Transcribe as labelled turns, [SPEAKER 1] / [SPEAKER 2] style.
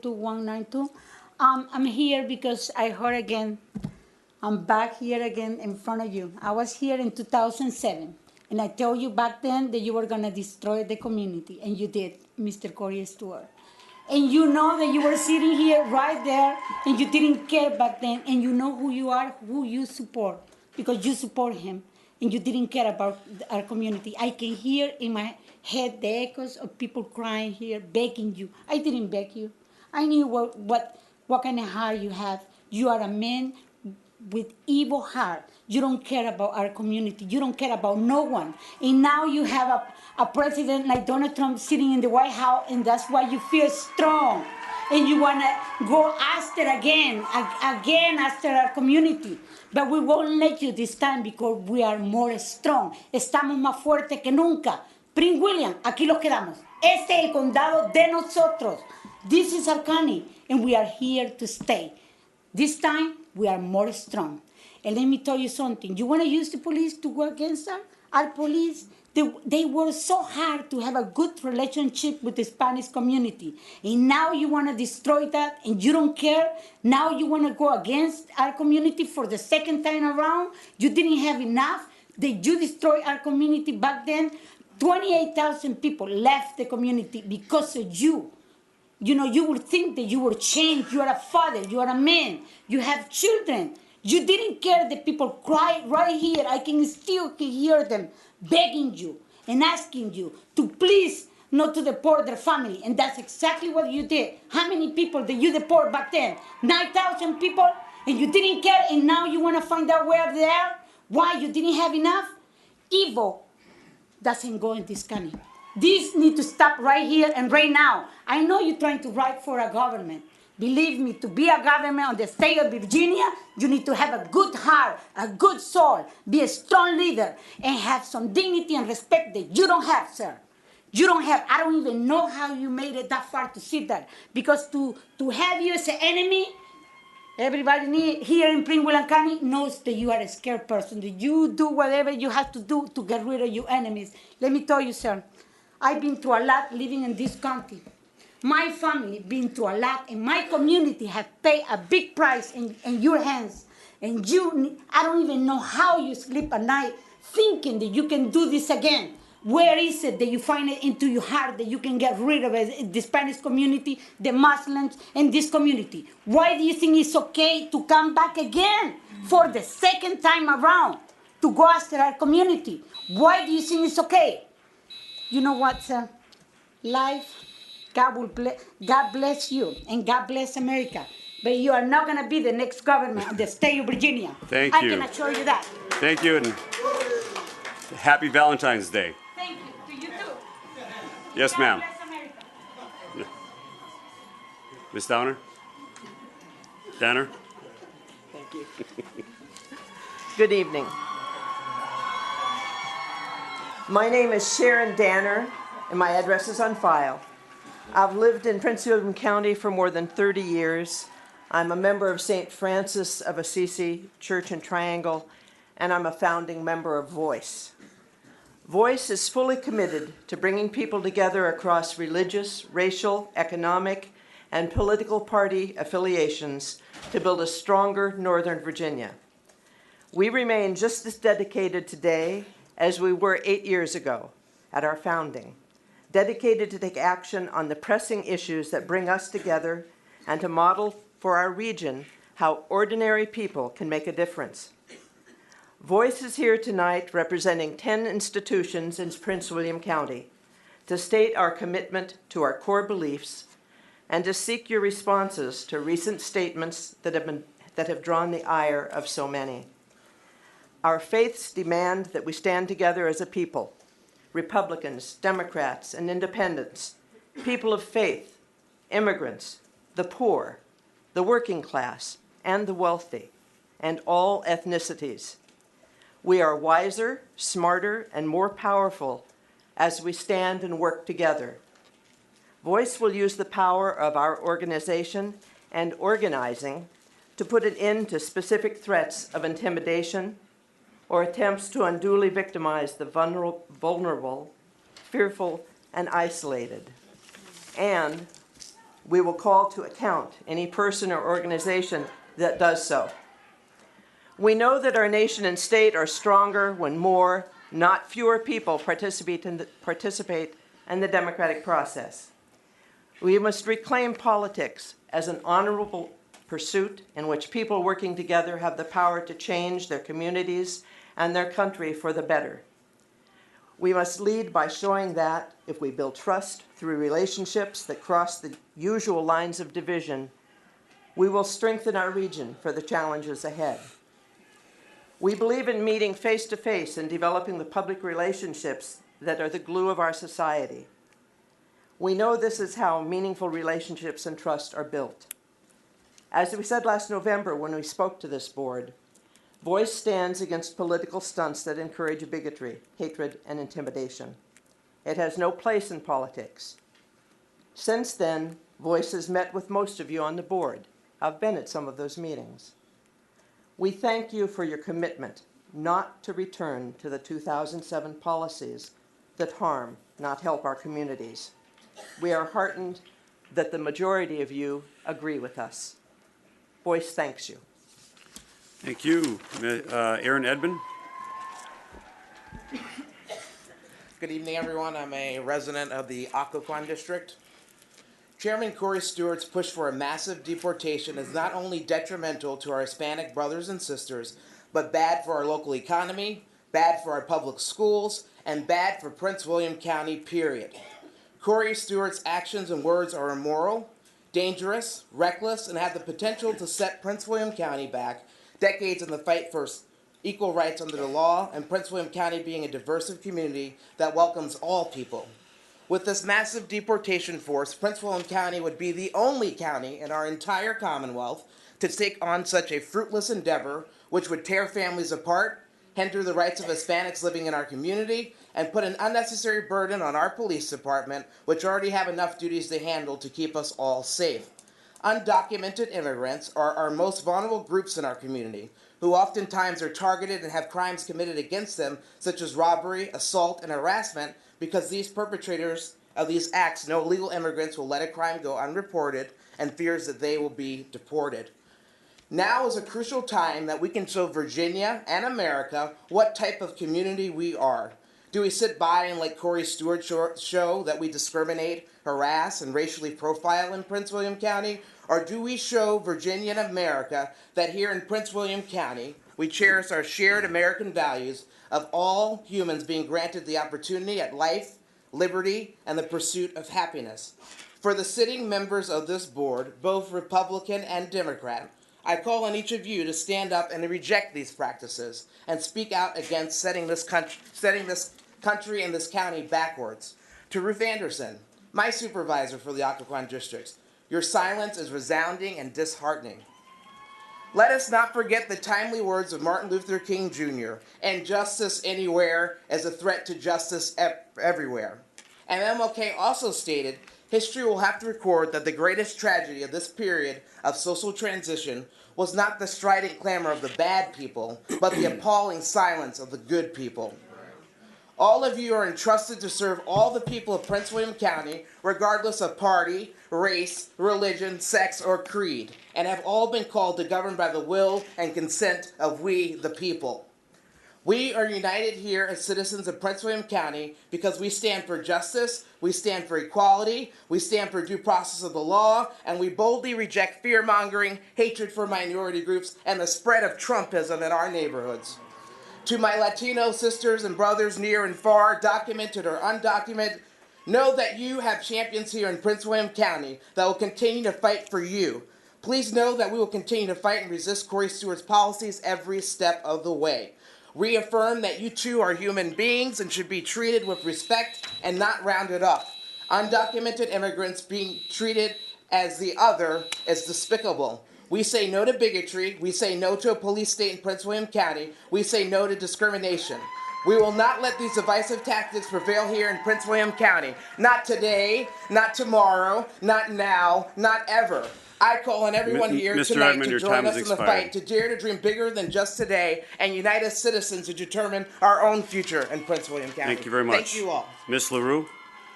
[SPEAKER 1] 02192. I'm here because I heard again, I'm back here again in front of you. I was here in 2007, and I told you back then that you were going to destroy the community, and you did, Mr. Corey Stewart. And you know that you were sitting here right there, and you didn't care back then, and you know who you are, who you support, because you support him, and you didn't care about our community. I can hear in my head the echoes of people crying here, begging you. I didn't beg you. I knew what kind of heart you have. You are a man with evil heart. You don't care about our community. You don't care about no one. And now you have a president like Donald Trump sitting in the White House, and that's why you feel strong. And you want to go after again after our community. But we won't let you this time because we are more strong. Estamos más fuertes que nunca. Prince William, aquí los quedamos. Este es el condado de nosotros. This is our county, and we are here to stay. This time, we are more strong. And let me tell you something. You want to use the police to go against our police? They work so hard to have a good relationship with the Spanish community. And now you want to destroy that, and you don't care? Now you want to go against our community for the second time around? You didn't have enough? Did you destroy our community back then? 28,000 people left the community because of you. You know, you would think that you would change. You are a father. You are a man. You have children. You didn't care that people cry right here. I can still hear them begging you and asking you to please not to deport their family. And that's exactly what you did. How many people did you deport back then? 9,000 people? And you didn't care, and now you want to find out where they are? Why? You didn't have enough? Evil doesn't go in this county. This needs to stop right here and right now. I know you're trying to write for a government. Believe me, to be a government on the state of Virginia, you need to have a good heart, a good soul, be a strong leader, and have some dignity and respect that you don't have, sir. You don't have. I don't even know how you made it that far to sit there. Because to have you as an enemy, everybody here in Prince William County knows that you are a scared person, that you do whatever you have to do to get rid of your enemies. Let me tell you, sir, I've been through a lot living in this county. My family been through a lot, and my community have paid a big price in your hands. And I don't even know how you sleep at night thinking that you can do this again. Where is it that you find it into your heart that you can get rid of it, the Spanish community, the Muslims, and this community? Why do you think it's okay to come back again for the second time around to go after our community? Why do you think it's okay? You know what, sir? Life, God bless you, and God bless America. But you are not going to be the next government of the state of Virginia.
[SPEAKER 2] Thank you.
[SPEAKER 1] I can assure you that.
[SPEAKER 2] Thank you, and happy Valentine's Day.
[SPEAKER 1] Thank you. To you too.
[SPEAKER 2] Yes, ma'am.
[SPEAKER 1] God bless America.
[SPEAKER 2] Ms. Downer? Danner?
[SPEAKER 3] Thank you. Good evening. My name is Sharon Danner, and my address is on file. I've lived in Prince William County for more than 30 years. I'm a member of St. Francis of Assisi Church in Triangle, and I'm a founding member of Voice. Voice is fully committed to bringing people together across religious, racial, economic, and political party affiliations to build a stronger Northern Virginia. We remain just as dedicated today as we were 8 years ago at our founding, dedicated to take action on the pressing issues that bring us together and to model for our region how ordinary people can make a difference. Voice is here tonight representing 10 institutions in Prince William County to state our commitment to our core beliefs and to seek your responses to recent statements that have drawn the ire of so many. Our faiths demand that we stand together as a people, Republicans, Democrats, and independents, people of faith, immigrants, the poor, the working class, and the wealthy, and all ethnicities. We are wiser, smarter, and more powerful as we stand and work together. Voice will use the power of our organization and organizing to put an end to specific threats of intimidation or attempts to unduly victimize the vulnerable, fearful, and isolated. And We will call to account any person or organization that does so. We know that our nation and state are stronger when more, not fewer people participate in the democratic process. We must reclaim politics as an honorable pursuit in which people working together have the power to change their communities and their country for the better. We must lead by showing that if we build trust through relationships that cross the usual lines of division, we will strengthen our region for the challenges ahead. We believe in meeting face to face and developing the public relationships that are the glue of our society. We know this is how meaningful relationships and trust are built. As we said last November when we spoke to this board, Voice stands against political stunts that encourage bigotry, hatred, and intimidation. It has no place in politics. Since then, Voice has met with most of you on the board. I've been at some of those meetings. We thank you for your commitment not to return to the 2007 policies that harm, not help our communities. We are heartened that the majority of you agree with us. Voice thanks you.
[SPEAKER 2] Thank you. Aaron Edmond.
[SPEAKER 4] Good evening, everyone. I'm a resident of the Occoquan District. Chairman Corey Stewart's push for a massive deportation is not only detrimental to our Hispanic brothers and sisters, but bad for our local economy, bad for our public schools, and bad for Prince William County, period. Corey Stewart's actions and words are immoral, dangerous, reckless, and have the potential to set Prince William County back decades in the fight for equal rights under the law, and Prince William County being a diverse community that welcomes all people. With this massive deportation force, Prince William County would be the only county in our entire Commonwealth to take on such a fruitless endeavor, which would tear families apart, hinder the rights of Hispanics living in our community, and put an unnecessary burden on our police department, which already have enough duties to handle to keep us all safe. Undocumented immigrants are our most vulnerable groups in our community, who oftentimes are targeted and have crimes committed against them, such as robbery, assault, and harassment, because these perpetrators of these acts know illegal immigrants will let a crime go unreported and fears that they will be deported. Now is a crucial time that we can show Virginia and America what type of community we are. Do we sit by and let Corey Stewart show that we discriminate, harass, and racially profile in Prince William County? Or do we show Virginia and America that here in Prince William County, we cherish our shared American values of all humans being granted the opportunity at life, liberty, and the pursuit of happiness? For the sitting members of this board, both Republican and Democrat, I call on each of you to stand up and to reject these practices and speak out against setting this country and this county backwards. To Ruth Anderson, my supervisor for the Occoquan districts, your silence is resounding and disheartening. Let us not forget the timely words of Martin Luther King Jr., and justice anywhere is a threat to justice everywhere. And MLK also stated, history will have to record that the greatest tragedy of this period of social transition was not the strident clamor of the bad people, but the appalling silence of the good people. All of you are entrusted to serve all the people of Prince William County, regardless of party, race, religion, sex, or creed, and have all been called to govern by the will and consent of we, the people. We are united here as citizens of Prince William County because we stand for justice, we stand for equality, we stand for due process of the law, and we boldly reject fear-mongering, hatred for minority groups, and the spread of Trumpism in our neighborhoods. To my Latino sisters and brothers near and far, documented or undocumented, know that you have champions here in Prince William County that will continue to fight for you. Please know that we will continue to fight and resist Corey Stewart's policies every step of the way. Reaffirm that you too are human beings and should be treated with respect and not rounded up. Undocumented immigrants being treated as the other is despicable. We say no to bigotry. We say no to a police state in Prince William County. We say no to discrimination. We will not let these divisive tactics prevail here in Prince William County. Not today, not tomorrow, not now, not ever. I call on everyone here
[SPEAKER 2] Mr.
[SPEAKER 4] tonight
[SPEAKER 2] Edmond,
[SPEAKER 4] to
[SPEAKER 2] your
[SPEAKER 4] join
[SPEAKER 2] time
[SPEAKER 4] us
[SPEAKER 2] has
[SPEAKER 4] in the
[SPEAKER 2] expired.
[SPEAKER 4] fight, to dare to dream bigger than just today, and unite as citizens to determine our own future in Prince William County.
[SPEAKER 2] Thank you very much.
[SPEAKER 4] Thank you all.
[SPEAKER 2] Ms. LaRue.